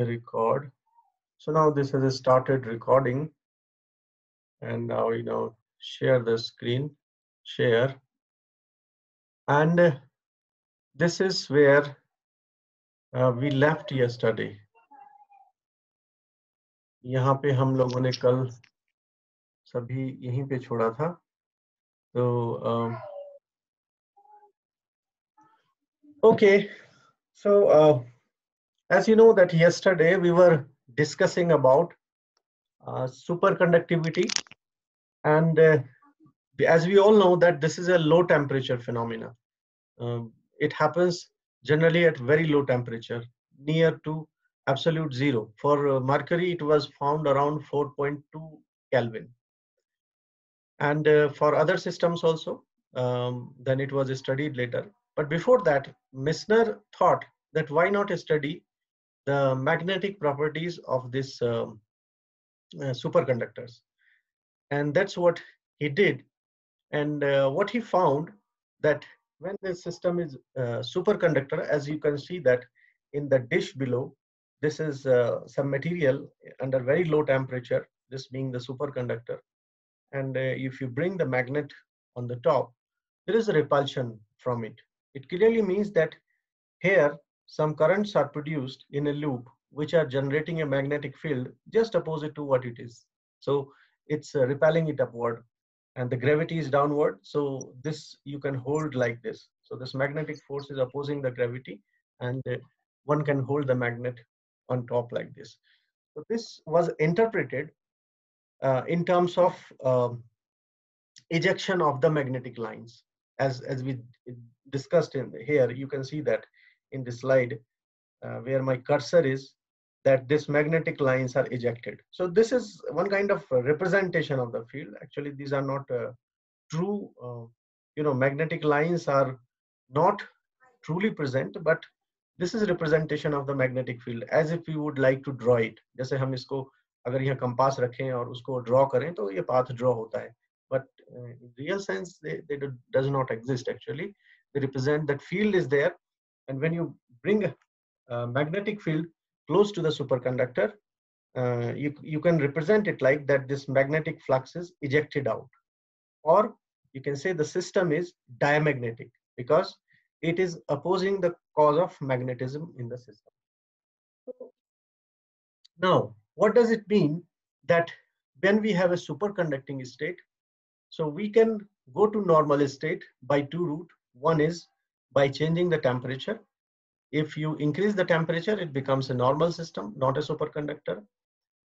record. So now this has started recording, and now share the screen, share, and this is where we left yesterday. यहाँ पे हम लोगों ने कल सभी यहीं पे छोड़ा था. तो okay, so as you know that yesterday we were discussing about superconductivity, and as we all know that this is a low temperature phenomena. It happens generally at very low temperature, near to absolute zero. For mercury, it was found around 4.2 Kelvin. And for other systems also, then it was studied later. But before that, Misner thought that why not study the magnetic properties of this superconductors. And that's what he did. And what he found that when the system is superconductor, as you can see that in the dish below, this is some material under very low temperature, this being the superconductor. And if you bring the magnet on the top, there is a repulsion from it. It clearly means that here some currents are produced in a loop which are generating a magnetic field just opposite to what it is. So it's repelling it upward, and the gravity is downward. So this you can hold like this. So this magnetic force is opposing the gravity, and one can hold the magnet on top like this. So this was interpreted in terms of ejection of the magnetic lines. As we discussed in here, you can see that in this slide where my cursor is, that this magnetic lines are ejected. So this is one kind of representation of the field. Actually, these are not true, magnetic lines are not truly present, but this is representation of the magnetic field as if we would like to draw it. जैसे हम इसको अगर यहाँ compass रखें और उसको draw करें तो ये path draw होता है. But in real sense, they does not exist actually. They represent that field is there, and when you bring a magnetic field close to the superconductor, you can represent it like that this magnetic flux is ejected out. Or you can say the system is diamagnetic because it is opposing the cause of magnetism in the system. Now, what does it mean that when we have a superconducting state, so we can go to normal state by two routes. One is by changing the temperature. If you increase the temperature, it becomes a normal system, not a superconductor.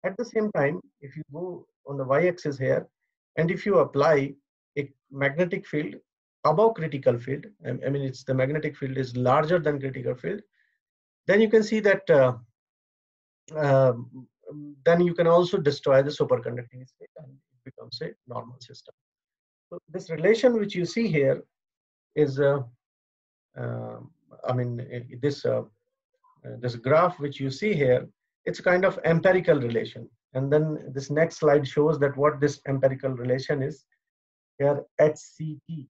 At the same time, if you go on the y-axis here, and if you apply a magnetic field above critical field, I mean, it's the magnetic field is larger than critical field, then you can see that then you can also destroy the superconducting state and it becomes a normal system. So this relation which you see here is, I mean, this graph which you see here, it's kind of empirical relation. And then this next slide shows that what this empirical relation is. Here HCT.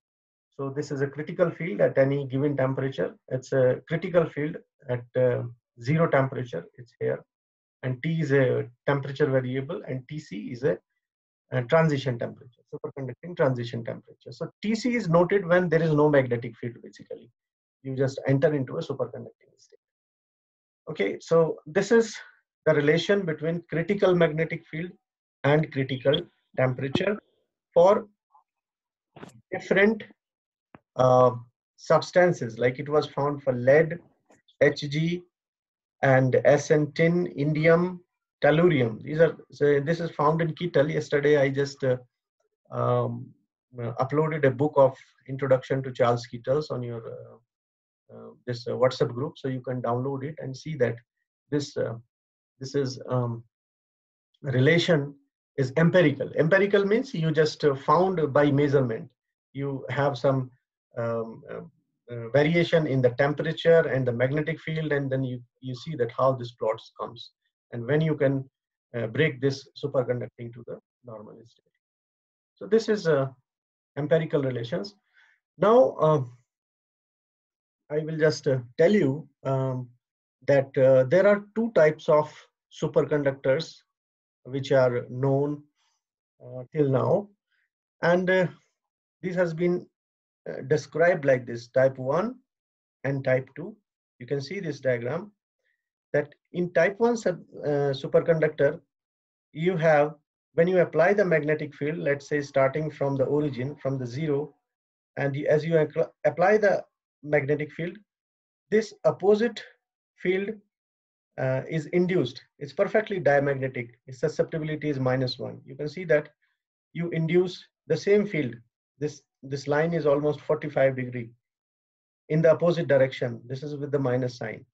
So this is a critical field at any given temperature. It's a critical field at zero temperature. It's here. And T is a temperature variable, and TC is a transition temperature, superconducting transition temperature. So TC is noted when there is no magnetic field, basically. You just enter into a superconducting state. Okay, so this is the relation between critical magnetic field and critical temperature for different substances, like it was found for lead, Hg, and SN tin, indium, tellurium. These are, so this is found in Kittel. Yesterday I just uploaded a book of Introduction to Charles Kittels on your this WhatsApp group, so you can download it and see that this is relation is empirical. Empirical means you just found by measurement. You have some variation in the temperature and the magnetic field, and then you see that how this plots comes, and when you can break this superconducting to the normal state. So this is empirical relations. Now I will just tell you that there are two types of superconductors which are known till now, and this has been described like this: type 1 and type 2. You can see this diagram that in type 1 superconductor, you have, when you apply the magnetic field, let's say starting from the origin, from the zero, and as you apply the magnetic field, this opposite field is induced. It's perfectly diamagnetic. Its susceptibility is -1. You can see that you induce the same field. This line is almost 45 degrees in the opposite direction. This is with the minus sign,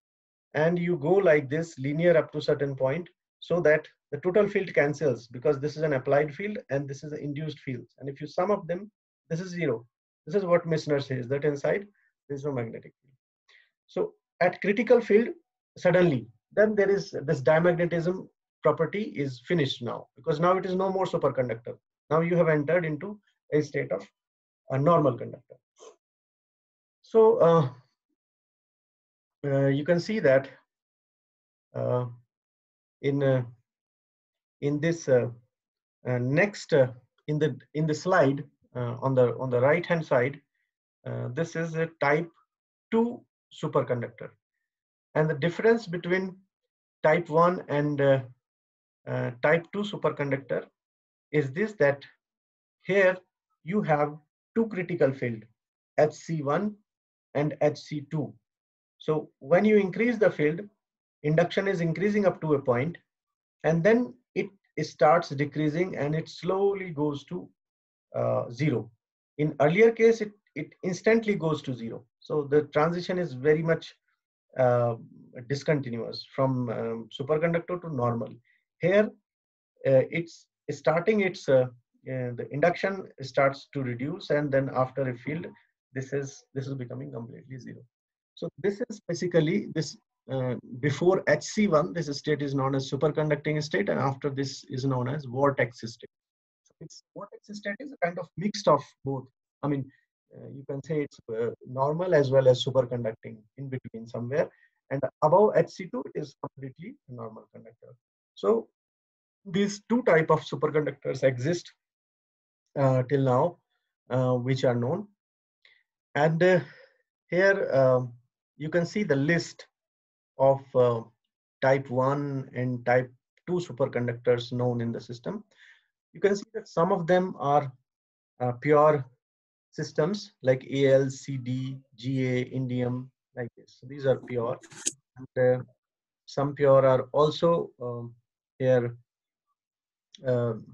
and you go like this linear up to certain point, so that the total field cancels, because this is an applied field and this is the induced field, and if you sum up them, this is zero. This is what Misner says, that inside there is no magnetic field. So at critical field, suddenly then there is this diamagnetism property is finished now, because now it is no more superconductor. Now you have entered into a state of a normal conductor. So you can see that uh, in this next in the slide on the right hand side, this is a type 2 superconductor, and the difference between type 1 and type 2 superconductor is this, that here you have two critical field, Hc1 and Hc2. So when you increase the field, induction is increasing up to a point, and then it starts decreasing and it slowly goes to zero. In earlier case, it instantly goes to zero. So the transition is very much uh, discontinuous from superconductor to normal. Here, it's starting its the induction starts to reduce, and then after a field, this is becoming completely zero. So this is basically this before Hc1, this state is known as superconducting state, and after this is known as vortex state. So it's vortex state is a kind of mixed of both. I mean, you can say it's normal as well as superconducting in between somewhere, and above Hc2 it is completely normal conductor. So these two type of superconductors exist till now, which are known, and here you can see the list of type 1 and type 2 superconductors known in the system. You can see that some of them are pure systems like Al, Cd, Ga, indium, like this. So these are pure, and some pure are also here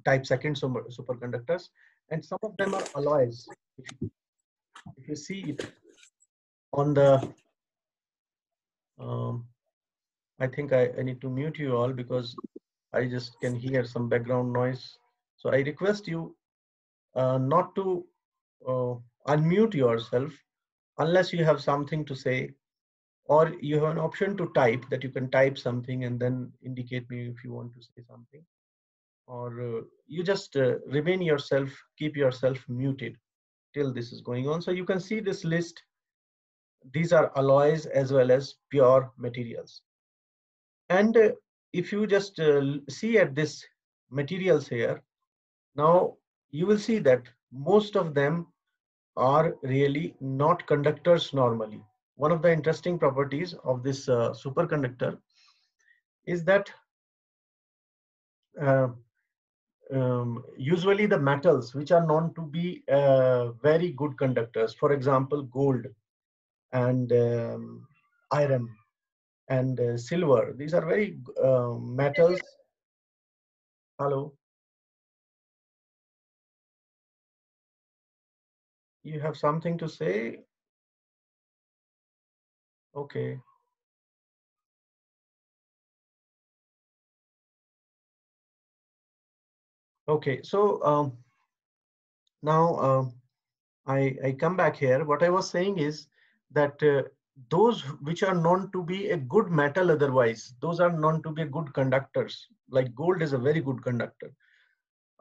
type second superconductors, and some of them are alloys. If you see it on the I think I need to mute you all because I just can hear some background noise. So I request you not to uh, unmute yourself unless you have something to say, or you have an option to type, that you can type something and then indicate me if you want to say something, or you just remain yourself, keep yourself muted till this is going on. So you can see this list. These are alloys as well as pure materials. And if you just see at this materials here, now you will see that most of them are really not conductors normally. One of the interesting properties of this superconductor is that uh, usually the metals which are known to be very good conductors, for example, gold and iron and silver, these are very metals. Hello, you have something to say? Okay. Okay, so now I come back here. What I was saying is that those which are known to be a good metal otherwise, those are known to be good conductors. Like gold is a very good conductor.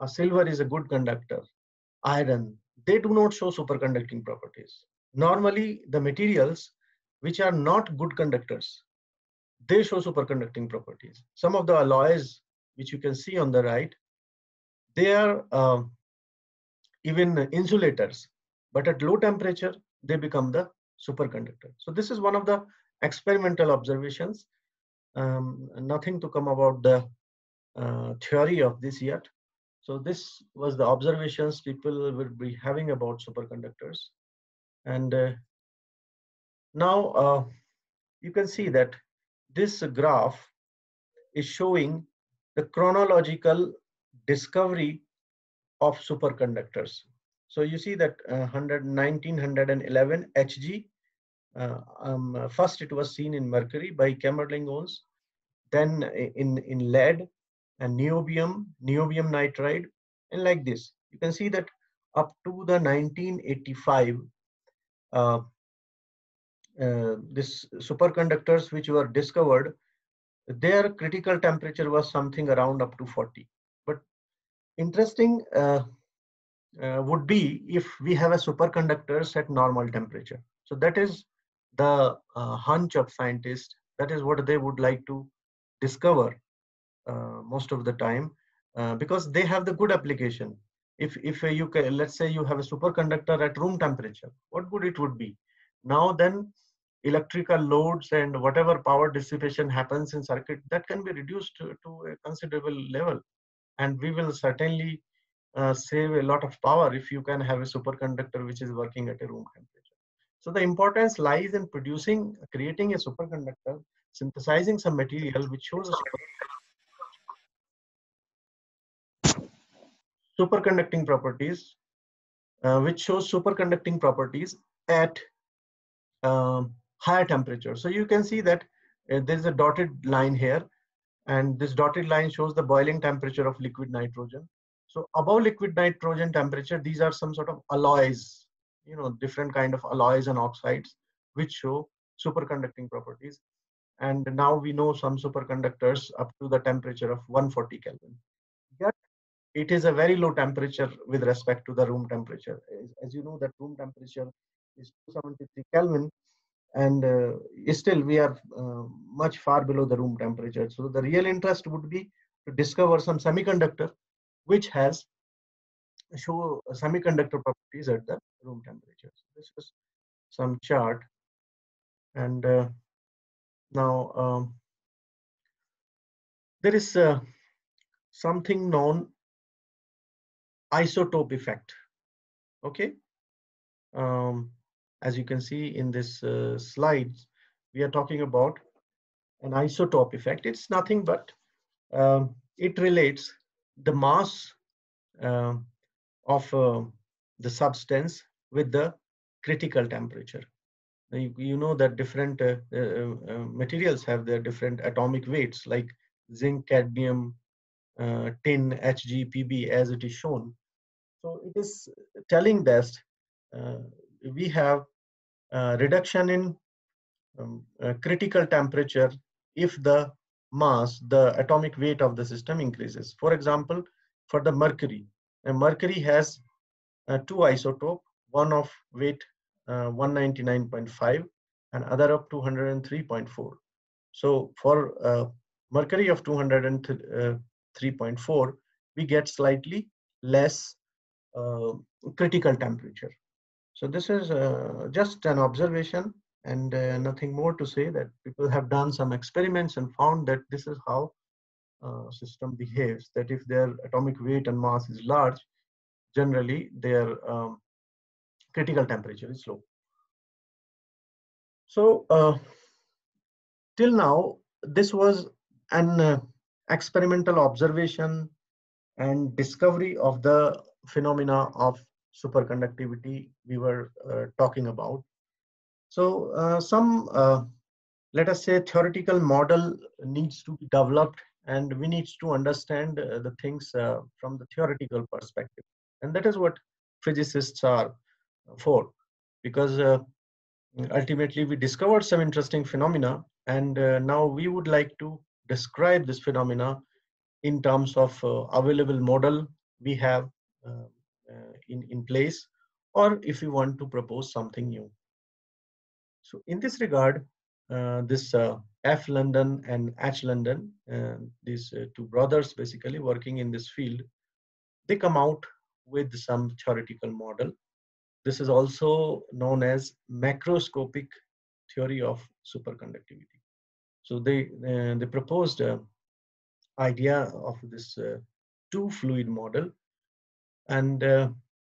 Silver is a good conductor. Iron, they do not show superconducting properties. Normally, the materials which are not good conductors, they show superconducting properties. Some of the alloys which you can see on the right, they are even insulators, but at low temperature they become the superconductor. So this is one of the experimental observations. Nothing to come about the theory of this yet. So this was the observations people will be having about superconductors. And now you can see that this graph is showing the chronological discovery of superconductors. So you see that 1911 Hg, first it was seen in mercury by Kamerlingh-Onnes, then in lead and niobium nitride, and like this. You can see that up to the 1985, uh, this superconductors which were discovered, their critical temperature was something around up to 40. But interesting would be if we have a superconductors at normal temperature. So that is the hunch of scientists. That is what they would like to discover most of the time, because they have the good application. If you can, let's say you have a superconductor at room temperature, what good it would be. Now then, electrical loads and whatever power dissipation happens in circuit, that can be reduced to a considerable level, and we will certainly save a lot of power if you can have a superconductor which is working at a room temperature. So the importance lies in creating a superconductor, synthesizing some material which shows a superconducting properties, which shows superconducting properties at higher temperature. So you can see that there is a dotted line here, and this dotted line shows the boiling temperature of liquid nitrogen. So above liquid nitrogen temperature, these are some sort of alloys, different kind of alloys and oxides which show superconducting properties. And now we know some superconductors up to the temperature of 140 Kelvin. Yet it is a very low temperature with respect to the room temperature. As you know, that room temperature is 273 Kelvin, and still we are much far below the room temperature. So the real interest would be to discover some semiconductor which has show semiconductor properties at the room temperature. So this is some chart, and now there is something known isotope effect. Okay, as you can see in this slides, we are talking about an isotope effect. It's nothing but it relates the mass uh, of the substance with the critical temperature. You know that different materials have their different atomic weights, like zinc, cadmium, tin, Hg, Pb, as it is shown. So it is telling that uh, we have reduction in critical temperature if the mass, the atomic weight of the system increases. For example, for the mercury, mercury has two isotope, one of weight 199.5 and other of 203.4. So for mercury of 203.4, we get slightly less uh, critical temperature. So this is just an observation, and nothing more to say. That people have done some experiments and found that this is how system behaves, that if their atomic weight and mass is large, generally their critical temperature is low. So till now, this was an experimental observation and discovery of the phenomena of superconductivity we were talking about. So some, let us say, theoretical model needs to be developed, and we need to understand the things from the theoretical perspective. And that is what physicists are for, because ultimately we discovered some interesting phenomena, and now we would like to describe this phenomena in terms of available model we have in place, or if we want to propose something new. So in this regard, this F London and H London, these two brothers basically working in this field, they come out with some theoretical model. This is also known as macroscopic theory of superconductivity. So they proposed an idea of this two fluid model, and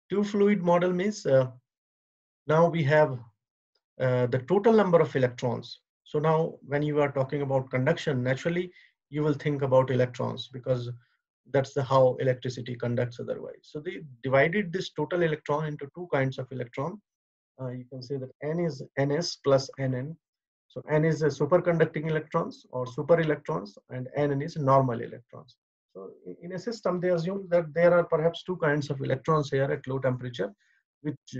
two fluid model means now we have the total number of electrons. So now when you are talking about conduction, naturally you will think about electrons because that's how electricity conducts otherwise. So they divided this total electron into two kinds of electron. You can say that N is Ns plus Nn. So N is superconducting electrons or super electrons, and Nn is normal electrons. So in a system, they assume that there are perhaps two kinds of electrons here at low temperature, which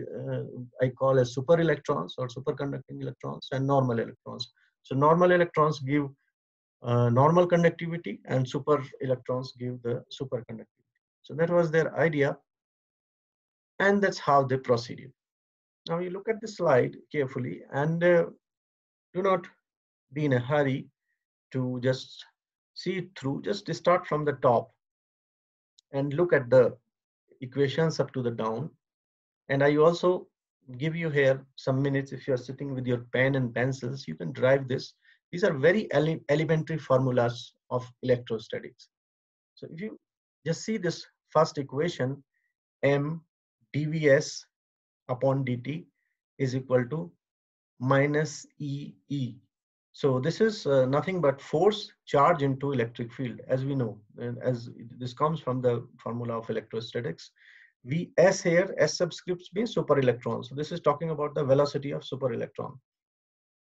I call as super electrons or superconducting electrons and normal electrons. So normal electrons give normal conductivity and super electrons give the superconductivity. So that was their idea, and that's how they proceeded. Now you look at the slide carefully and do not be in a hurry to just see it through. Just start from the top and look at the equations up to the down. And I also give you here some minutes. If you're sitting with your pen and pencils, you can drive this. These are very elementary formulas of electrostatics. So if you just see this first equation, m dvs upon dt is equal to minus E. So this is nothing but force charge into electric field, as we know, and as this comes from the formula of electrostatics. Vs here, S subscripts means super electron. So this is talking about the velocity of super electron.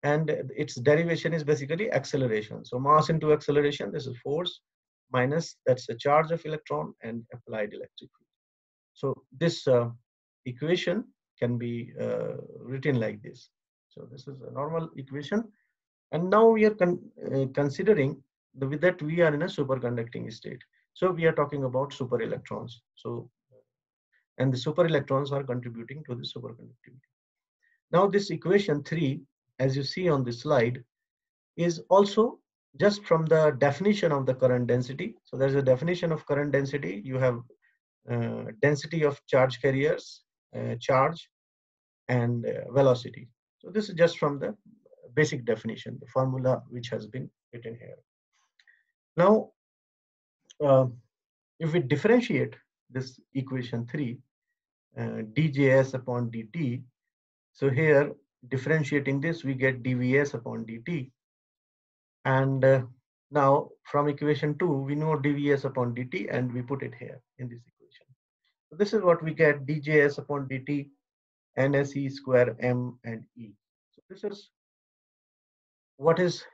And its derivation is basically acceleration. So mass into acceleration, this is force, minus that's the charge of electron and applied electric field. So this equation can be written like this. So this is a normal equation. And now we are considering with that we are in a superconducting state. So we are talking about super electrons. So, and the super electrons are contributing to the superconductivity. Now this equation 3, as you see on this slide, is also just from the definition of the current density. So there's a definition of current density. You have density of charge carriers, charge, and velocity. So this is just from the basic definition, the formula which has been written here. Now, if we differentiate this equation 3, djs upon dt, so here differentiating this, we get dvs upon dt. And now from equation 2, we know dvs upon dt, and we put it here in this equation. So this is what we get, djs upon dt, nse square m and e. So this is what is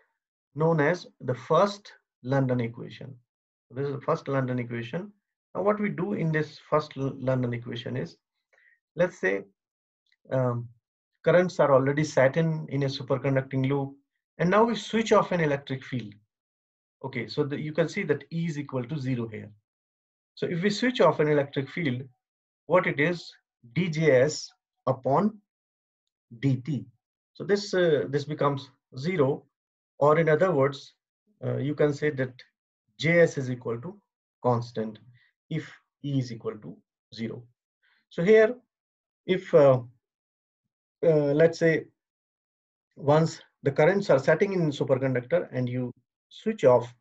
known as the first London equation. This is the first London equation. Now what we do in this first London equation is, let's say currents are already set in a superconducting loop, and now we switch off an electric field. Okay, so you can see that E is equal to 0 here. So if we switch off an electric field, what it is, djs upon dt. So this becomes 0, or in other words, you can say that js is equal to constant if E is equal to 0. So here, if let's say once the currents are setting in superconductor and you switch off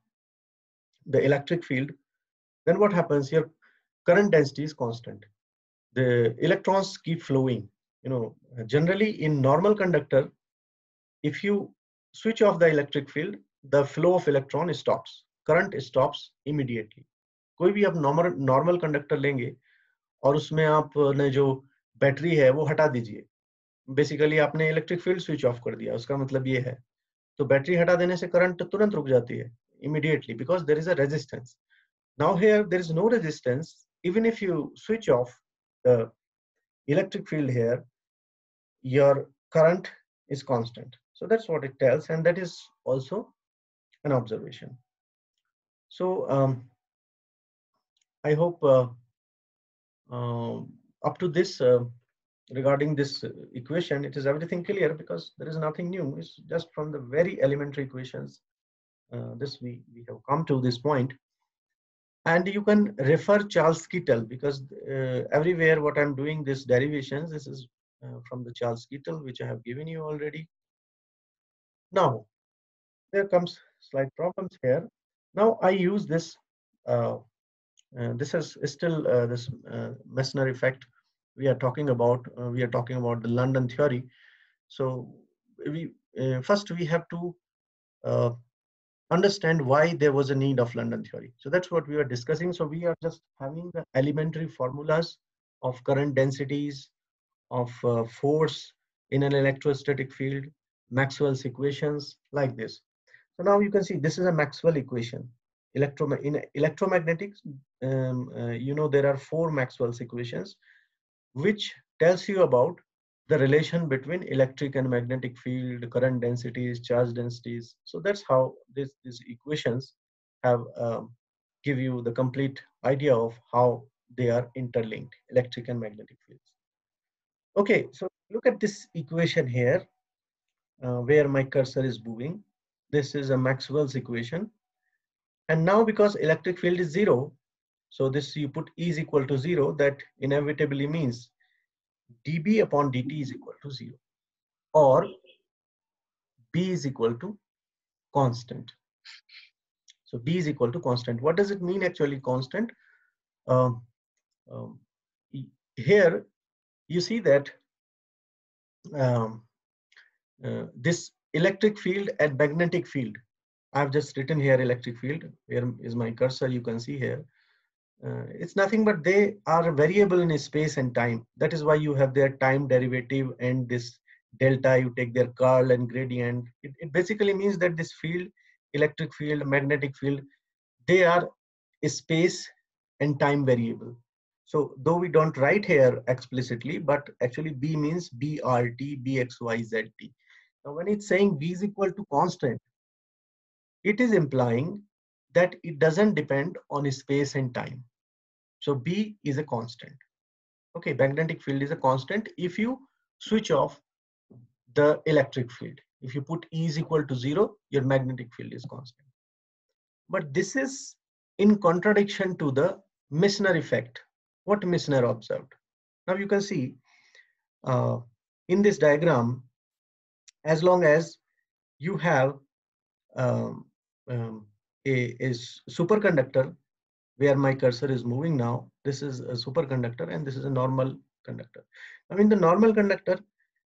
the electric field, then what happens here? Current density is constant. The electrons keep flowing. Generally in normal conductor, if you switch off the electric field, the flow of electron stops. Current stops immediately. कोई भी आप normal conductor लेंगे और उसमें आपने जो battery है वो हटा दीजिए, बेसिकली आपने इलेक्ट्रिक फील्ड स्विच ऑफ कर दिया, उसका मतलब ये है। तो बैटरी हटा देने से करंट तुरंत रुक जाती है immediately because there is a resistance. Now here there is no resistance. Even if you switch off the electric field here, your current is constant. So that's what it tells, and that is also an observation. So I hope up to this regarding this equation, it is everything clear because there is nothing new. It's just from the very elementary equations. This we have come to this point. And you can refer Charles Kittel because everywhere what I'm doing this derivations, this is from the Charles Kittel, which I have given you already. Now, there comes slight problems here. Now I use this, this is still this Messner effect we are talking about. We are talking about the London theory. So we first we have to uh, understand why there was a need of London theory. So that's what we are discussing. So we are just having the elementary formulas of current densities, of force in an electrostatic field, Maxwell's equations, like this. So now you can see this is a Maxwell equation. In electromagnetics, you know, there are four Maxwell's equations, which tells you about the relation between electric and magnetic field, current densities, charge densities. So that's how these equations have give you the complete idea of how they are interlinked, electric and magnetic fields. Okay, so look at this equation here, where my cursor is moving. This is a Maxwell's equation. And now because electric field is zero, so this you put E is equal to zero, that inevitably means dB upon dt is equal to zero, or B is equal to constant. So B is equal to constant. What does it mean actually constant? Um, um, Here you see that um, this electric field and magnetic field, I've just written here electric field. Where is my cursor? You can see here. It's nothing but they are variable in space and time. That is why you have their time derivative and this delta, you take their curl and gradient. It basically means that this field, electric field, magnetic field, they are space and time variable. So though we don't write here explicitly, but actually B means BRT, BXYZT. Now when it's saying B is equal to constant, it is implying that it doesn't depend on space and time. So B is a constant. Okay, magnetic field is a constant if you switch off the electric field. If you put E is equal to zero, your magnetic field is constant. But this is in contradiction to the Messner effect. What Messner observed. Now you can see uh, in this diagram, as long as you have um, um, a superconductor where my cursor is moving now, this is a superconductor and this is a normal conductor. Now in the normal conductor,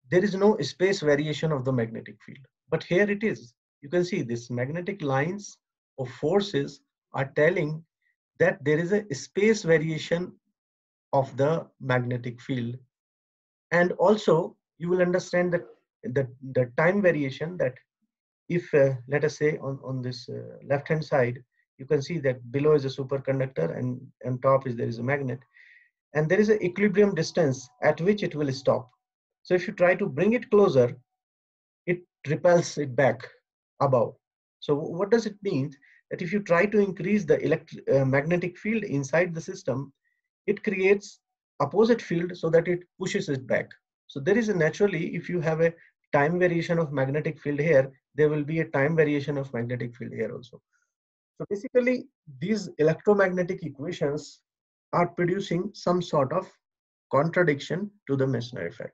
there is no space variation of the magnetic field, but here it is. You can see this magnetic lines of forces are telling that there is a space variation of the magnetic field. And also you will understand that the time variation, that if let us say on this left hand side, you can see that below is a superconductor and on top is there is a magnet, and there is an equilibrium distance at which it will stop. So if you try to bring it closer, it repels it back above. So what does it mean? That if you try to increase the magnetic field inside the system, it creates opposite field so that it pushes it back. So there is a naturally, if you have a time variation of magnetic field here, there will be a time variation of magnetic field here also. So basically these electromagnetic equations are producing some sort of contradiction to the Messner effect.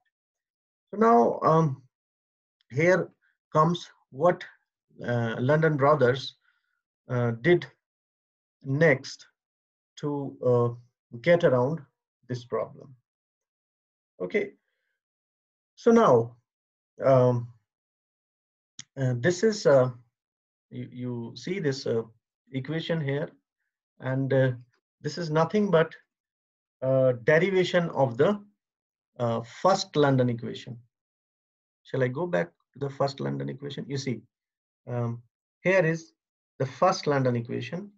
So now here comes what London brothers did next to get around this problem. Okay, so now um, this is you see this equation here, and this is nothing but derivation of the first London equation. Shall I go back to the first London equation? You see, here is the first London equation,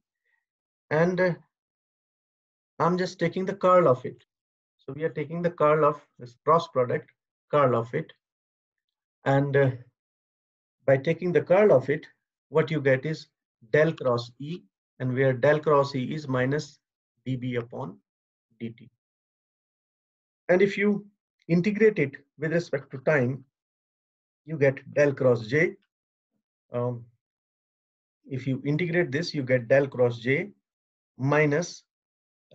and I'm just taking the curl of it. So we are taking the curl of this cross product, curl of it, and by taking the curl of it, what you get is del cross E, and where del cross E is minus dB upon dt. And if you integrate it with respect to time, you get del cross J. Um, if you integrate this, you get del cross J minus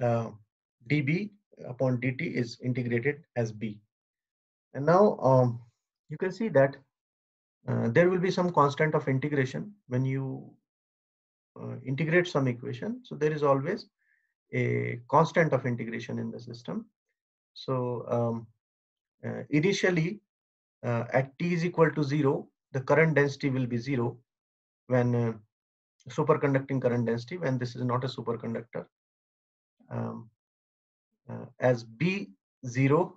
dB upon dt is integrated as B. And now you can see that there will be some constant of integration when you integrate some equation. So there is always a constant of integration in the system. So initially at t is equal to 0, the current density will be 0 when superconducting current density, when this is not a superconductor, as B0,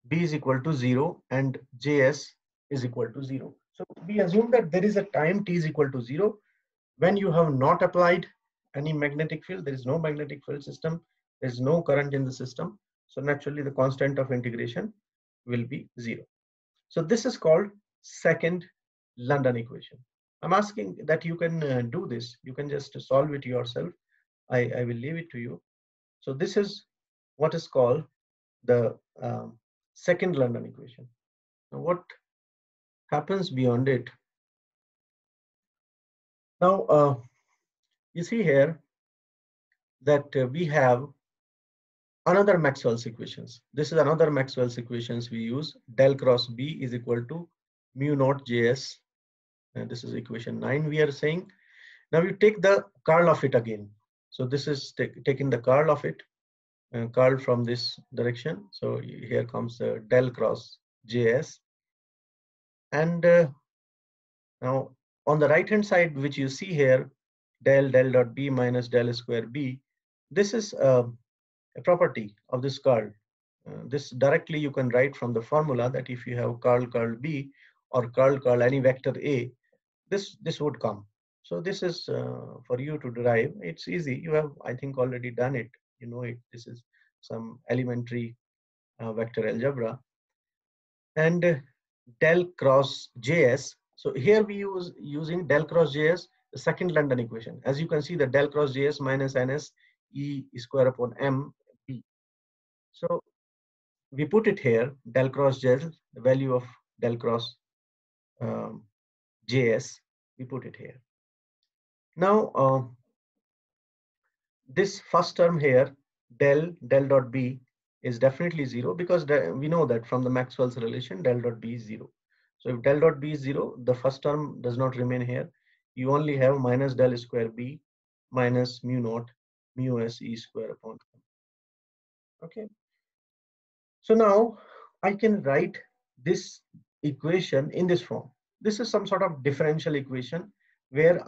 B is equal to 0 and Js is equal to 0. So we assume that there is a time t is equal to 0 when you have not applied any magnetic field, there is no magnetic field system, there is no current in the system. So naturally the constant of integration will be 0. So this is called second London equation. I'm asking that you can do this. You can just solve it yourself. I will leave it to you. So this is what is called the second London equation. Now what happens beyond it? Now you see here that we have another Maxwell's equations. This is another Maxwell's equations we use. Del cross B is equal to mu naught Js. And this is equation 9 we are saying. Now you take the curl of it again. So this is taking the curl of it, curl from this direction. So here comes del cross Js. And now on the right hand side, which you see here, del dot B minus del square B, this is a property of this curl. This directly you can write from the formula that if you have curl B or curl any vector A, this would come. So this is for you to derive. It's easy. You have, I think, already done it. You know it. This is some elementary vector algebra. And del cross Js. So here we using del cross Js, the second London equation. As you can see, the del cross Js minus ns E square upon m B. So we put it here, del cross Js, the value of del cross Js, we put it here. Now, this first term here, del dot B is definitely 0 because we know that from the Maxwell's relation, del dot B is 0. So if del dot B is 0, the first term does not remain here. You only have minus del square B minus mu naught mu s E square upon m. Okay. So now I can write this equation in this form. This is some sort of differential equation where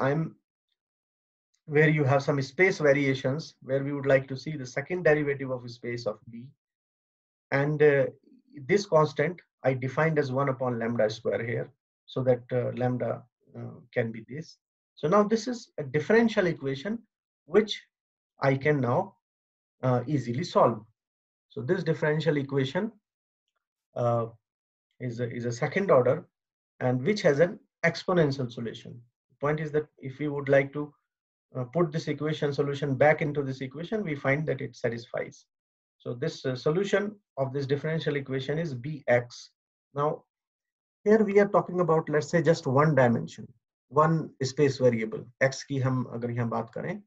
you have some space variations where we would like to see the second derivative of space of B. And this constant I defined as 1 upon lambda square here, so that lambda can be this. So now this is a differential equation which I can now easily solve. So this differential equation is a second order and which has an exponential solution. The point is that if we would like to put this equation solution back into this equation, we find that it satisfies. So this solution of this differential equation is Bx. Now here we are talking about, let's say, just one dimension, one space variable x की हम अगर यहाँ बात करें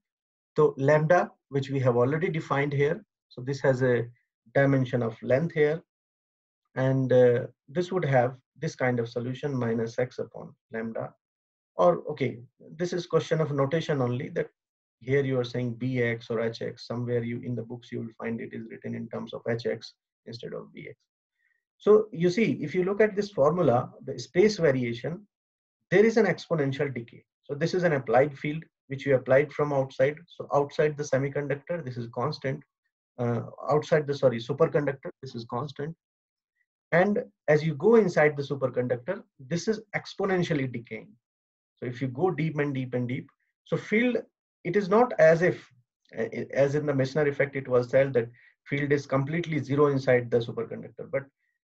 तो lambda, which we have already defined here. So this has a dimension of length here, and this would have this kind of solution minus x upon lambda. Or okay, this is question of notation only, that here you are saying bx or hx. Somewhere you in the books you will find it is written in terms of hx instead of bx. So you see, if you look at this formula, the space variation, there is an exponential decay. So this is an applied field which you applied from outside. So outside the semiconductor, this is constant. Outside the superconductor, this is constant. And as you go inside the superconductor, this is exponentially decaying. So if you go deep and deep and deep, so field, it is not as if, as in the Meissner effect, it was said that field is completely zero inside the superconductor, but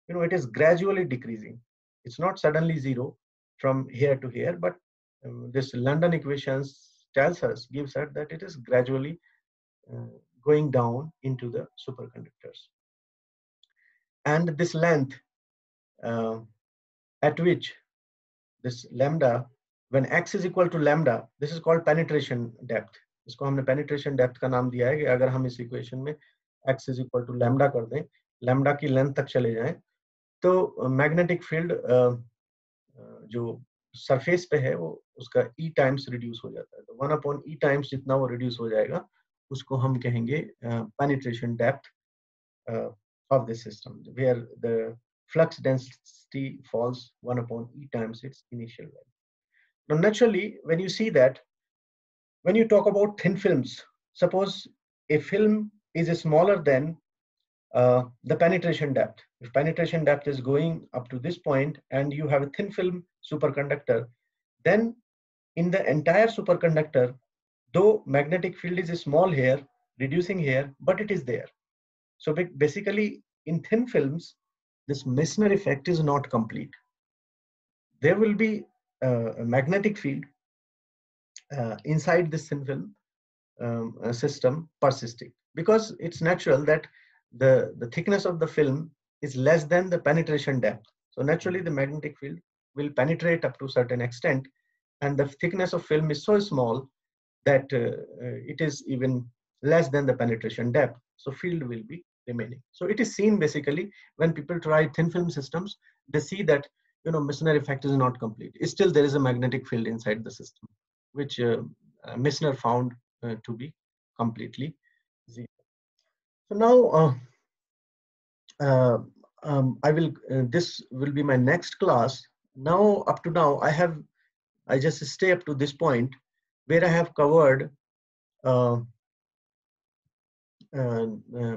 you know, it is gradually decreasing. It's not suddenly zero from here to here, but this London equations gives us that it is gradually going down into the superconductors. and this length uh, at which this lambda, when x is equal to lambda, this is called penetration depth. इसको हमने penetration depth का नाम दिया है कि अगर हम इस equation में x is equal to lambda कर दें, lambda की length तक चले जाएं, तो magnetic field जो सरफेस पे है वो उसका e टाइम्स रिड्यूस हो जाता है, तो 1/e टाइम्स जितना वो रिड्यूस हो जाएगा उसको हम कहेंगे penetration depth of the system, where the flux density falls 1/e times its initial value. Now, naturally, when you see that, when you talk about thin films, suppose a film is smaller than the penetration depth. If penetration depth is going up to this point and you have a thin film superconductor, then in the entire superconductor, though magnetic field is small here, reducing here, but it is there. So basically, in thin films, this Meissner effect is not complete. There will be a magnetic field inside this thin film system persisting, because it's natural that the thickness of the film is less than the penetration depth. So naturally, the magnetic field will penetrate up to a certain extent, and the thickness of film is so small that it is even less than the penetration depth. So field will be remaining. So it is seen basically when people try thin film systems, they see that Meissner effect is not complete. Still, there is a magnetic field inside the system, which Meissner found to be completely zero. So now I will. This will be my next class. Now, up to now, I just stay up to this point where I have covered uh,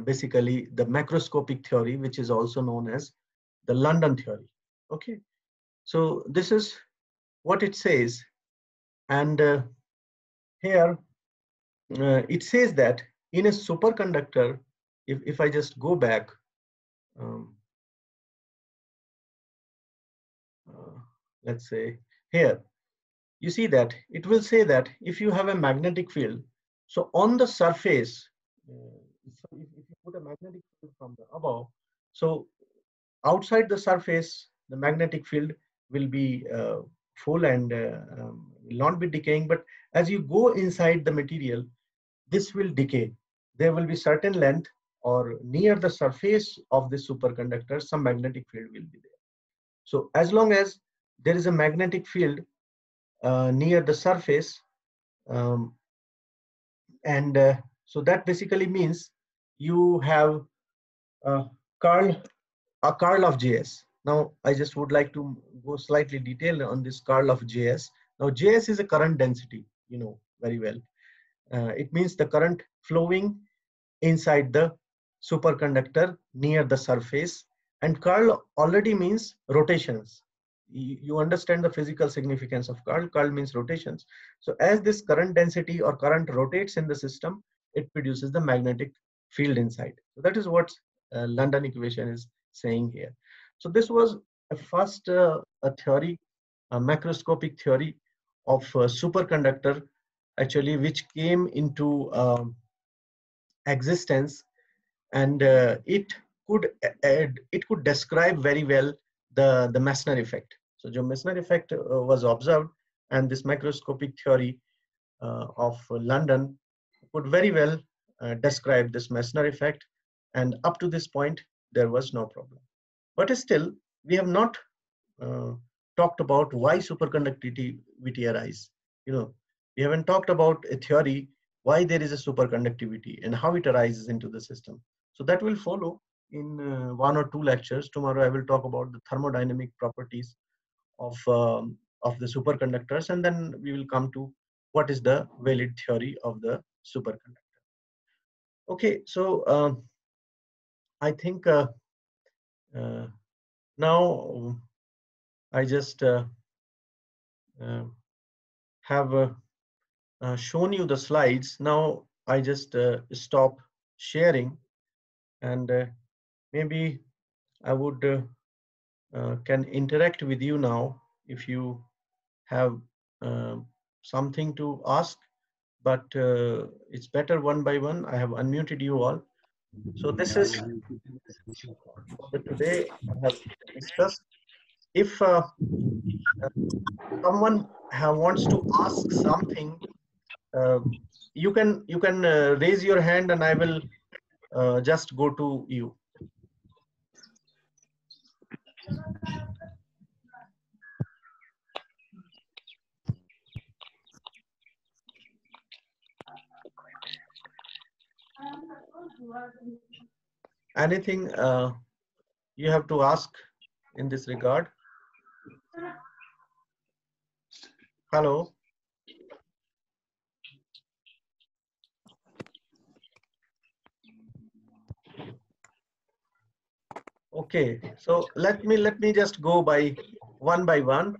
basically the macroscopic theory, which is also known as the London theory. Okay, so this is what it says, and here it says that in a superconductor, if I just go back, um, let's say here, you see that it will say that if you have a magnetic field, so on the surface, so if you put a magnetic field from the above, so outside the surface, the magnetic field will be full and will not be decaying. But as you go inside the material, this will decay. There will be certain length or near the surface of this superconductor, some magnetic field will be there. So as long as there is a magnetic field near the surface, um, and so that basically means you have uh, curl a curl of Js. Now, I just would like to go slightly detailed on this curl of Js. Now, Js is a current density, you know very well. It means the current flowing inside the superconductor near the surface, and curl already means rotations. You understand the physical significance of curl. Curl means rotations. So as this current density or current rotates in the system, it produces the magnetic field inside. So that is what London equation is saying here. So this was a first a theory, a macroscopic theory of superconductor, actually, which came into existence, and it could describe very well the Meissner effect. So the Meissner effect was observed, and this macroscopic theory of London could very well describe this Meissner effect, and up to this point there was no problem. But still, we have not uh, talked about why superconductivity arises. We haven't talked about a theory why there is a superconductivity and how it arises into the system. So that will follow in one or two lectures. Tomorrow I will talk about the thermodynamic properties of the superconductors, and then we will come to what is the valid theory of the superconductor. Okay, so I think uh, now I just uh, have shown you the slides. Now I just stop sharing, and maybe I would can interact with you now if you have uh, something to ask, but it's better one by one. I have unmuted you all. So this is for the today I have discussed. If someone wants to ask something, uh, you can raise your hand and I will just go to you. Anything you have to ask in this regard? Hello. Okay, so let me just go by one,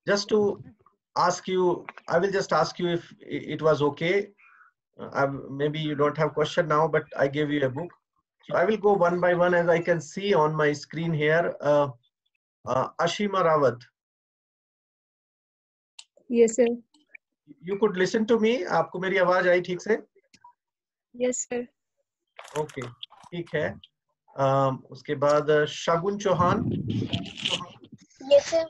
just to ask you. I will just ask you if it was okay. Maybe you don't have question now, but I gave you a book. So I will go one by one as I can see on my screen here. Ashima Rawat. Yes, sir. You could listen to me. आपको मेरी आवाज आई ठीक से? Yes, sir. Okay, ठीक है. उसके बाद शगुन Chauhan. Yes, sir.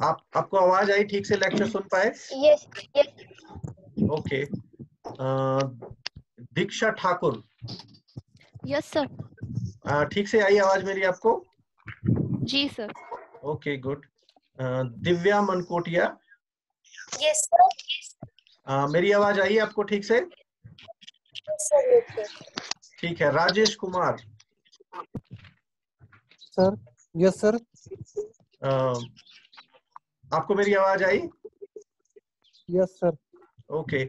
आपको आवाज आई ठीक से? लेक्चर सुन पाए? Yes, yes. ओके. दीक्षा ठाकुर. Yes, sir. ठीक से आई आवाज मेरी आपको? जी sir. Okay good. Divya Mankotia. Yes, sir. मेरी आवाज आई आपको ठीक से? Yes, sir. Yes, sir. ठीक है. Rajesh Kumar. Sir. Yes sir. आपको मेरी आवाज आई? Yes sir. Okay.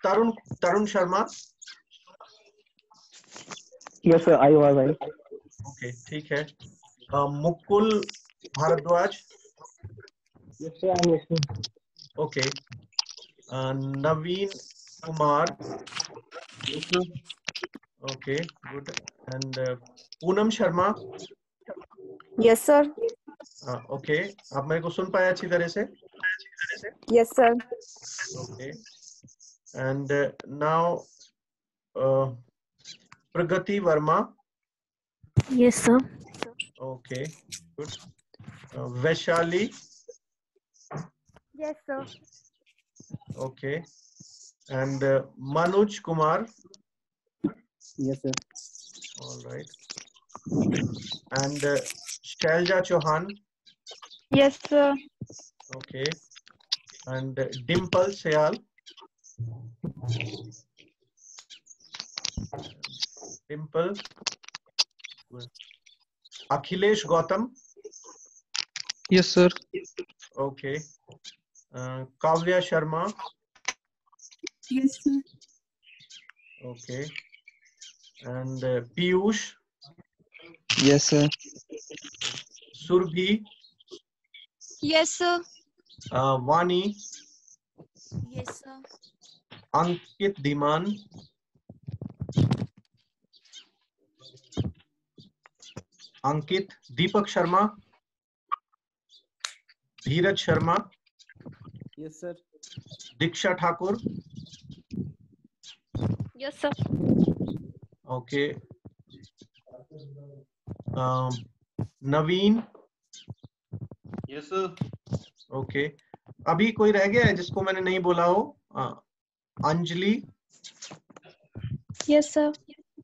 Tarun Sharma. Yes sir. आई आवाज आई. ओके ठीक है. Mukul Bhardwaj. Yes sir. I listening. Okay. Naveen Kumar. Yes sir. Okay good. And Poonam Sharma. Yes, sir. Okay. आप मेरे को सुन पाए अच्छी तरह से? Yes, sir. Okay. And now Pragati Verma. Yes, sir. Okay good. Vaishali. Yes, sir. Okay. And Manoj Kumar. Yes sir. All right. And Shailja Chauhan. Yes, sir. Okay. And Dimple Sayal. Dimple. Akhilesh Gautam. Yes sir. Okay. Kavya Sharma. Yes, sir. Okay. And Piyush. Yes sir. Surbhi. Yes, sir. Vani. Yes, sir. Ankit Dhiman. Ankit. Deepak Sharma. Dheeraj Sharma. Yes sir. Diksha Thakur. Yes, sir. Okay. Naveen. Yes sir. Okay. अभी कोई रह गया है जिसको मैंने नहीं बोला हो? Anjali. Yes, sir.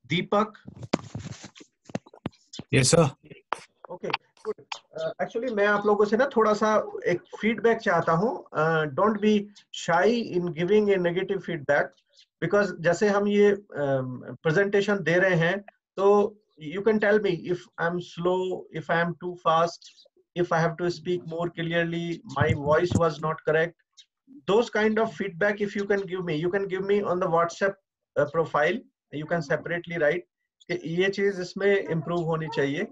Deepak. Yes sir. Okay good. Actually मैं आप लोगों से ना थोड़ा सा एक फीडबैक चाहता हूँ. डोंट बी शाई in giving a negative feedback, because जैसे हम ये प्रेजेंटेशन दे रहे हैं तो you can tell me if I'm slow, if I am too fast, if I have to speak more clearly, my voice was not correct. Those kind of feedback, if you can give me on the WhatsApp profile. You can separately write कि ये चीज इसमें improve होनी चाहिए.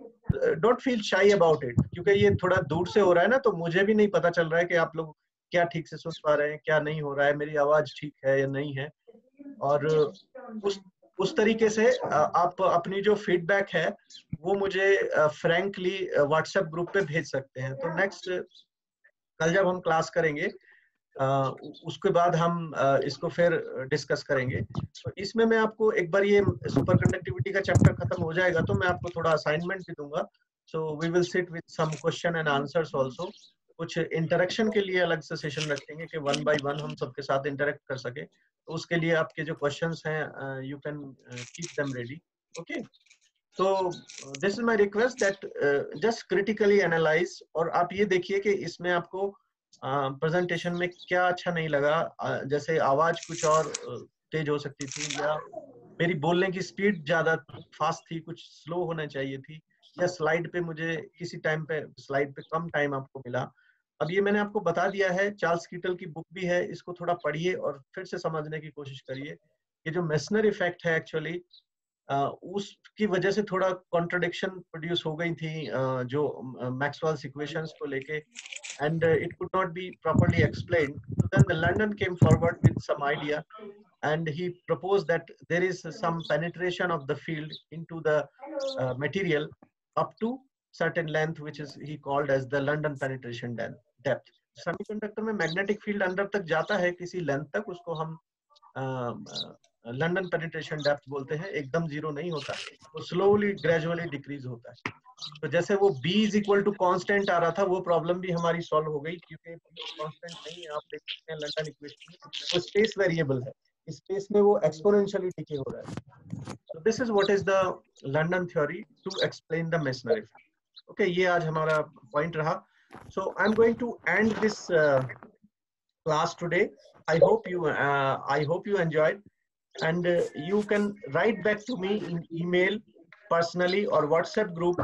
Don't feel shy about it, क्योंकि ये थोड़ा दूर से हो रहा है ना, तो मुझे भी नहीं पता चल रहा है कि आप लोग क्या ठीक से सुन पा रहे हैं, क्या नहीं हो रहा है, मेरी आवाज ठीक है या नहीं है. और उस तरीके से आप अपनी जो फीडबैक है वो मुझे फ्रैंकली व्हाट्सएप ग्रुप पे भेज सकते हैं. तो नेक्स्ट कल जब हम क्लास करेंगे उसके बाद हम इसको फिर डिस्कस करेंगे। तो इसमें मैं आपको एक बार ये सुपर कंडक्टिविटी का चैप्टर खत्म हो जाएगा तो मैं आपको थोड़ा असाइनमेंट भी दूंगा। So we will sit with some question and answers also. कुछ इंटरेक्शन के लिए अलग से सेशन रखेंगे कि वन बाय वन हम सबके साथ इंटरेक्ट कर सके। तो उसके लिए आपके जो क्वेश्चंस हैं you can keep them ready. Okay, तो this is my request that just critically analyse. और आप ये देखिए कि इसमें आपको प्रेजेंटेशन में क्या अच्छा नहीं लगा। जैसे आवाज कुछ और तेज हो सकती थी, या मेरी बोलने की स्पीड ज्यादा फास्ट थी, कुछ स्लो होना चाहिए थी, या स्लाइड पे मुझे किसी टाइम पे स्लाइड पे कम टाइम आपको मिला। अब ये मैंने आपको बता दिया है, चार्ल्स कीटल की बुक भी है, इसको थोड़ा पढ़िए और फिर से समझने की कोशिश करिए। ये जो मेसनर इफेक्ट है एक्चुअली उसकी वजह से थोड़ा कॉन्ट्रडिक्शन प्रोड्यूस हो गई थी जो मैक्सवेल्स इक्वेशंस को लेके, and it could not be properly explained. So then the London came forward with some idea, and he proposed that there is some penetration of the field into the material up to certain length, which is he called as the London penetration depth. Semiconductor में magnetic field अंदर तक जाता है किसी length तक, उसको हम London penetration depth बोलते हैं। एकदम जीरो नहीं होता, वो स्लोली ग्रेजुअली डिक्रीज होता है। तो जैसे वो b is equal to constant आ रहा था, वो प्रॉब्लम भी हमारी सॉल्व हो गई, क्योंकि कॉन्स्टेंट नहीं है। आप देख सकते हैं लंडन इक्वेशन में वो स्पेस वेरिएबल है, स्पेस में वो एक्सपोनेंशियली डिके हो रहा है। So this is what is the London theory to explain the Meissner effect. Okay, ये आज हमारा पॉइंट रहा। So I am going to end this class today. I hope you enjoyed, and you can write back to me in email personally or WhatsApp group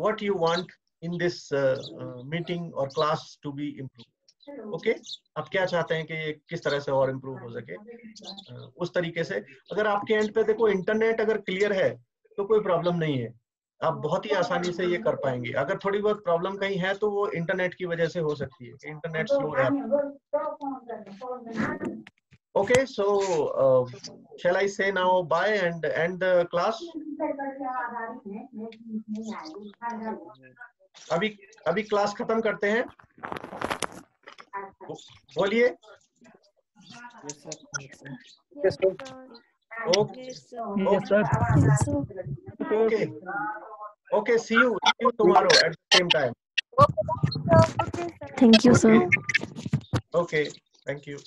what you want in this meeting or class to be improved. Okay, आप क्या चाहते हैं कि ये किस तरह से और इम्प्रूव हो सके, उस तरीके से। अगर आपके एंड पे देखो इंटरनेट अगर क्लियर है तो कोई प्रॉब्लम नहीं है, आप बहुत ही आसानी से ये कर पाएंगे। अगर थोड़ी बहुत प्रॉब्लम कहीं है तो वो इंटरनेट की वजह से हो सकती है कि इंटरनेट स्लो है। Okay, so shall I say now bye and end the class? अभी अभी क्लास खत्म करते हैं, बोलिए। Yes, sir. Okay, Yes, sir. okay, okay. See you tomorrow at the same time. Thank you, sir. Okay, thank you.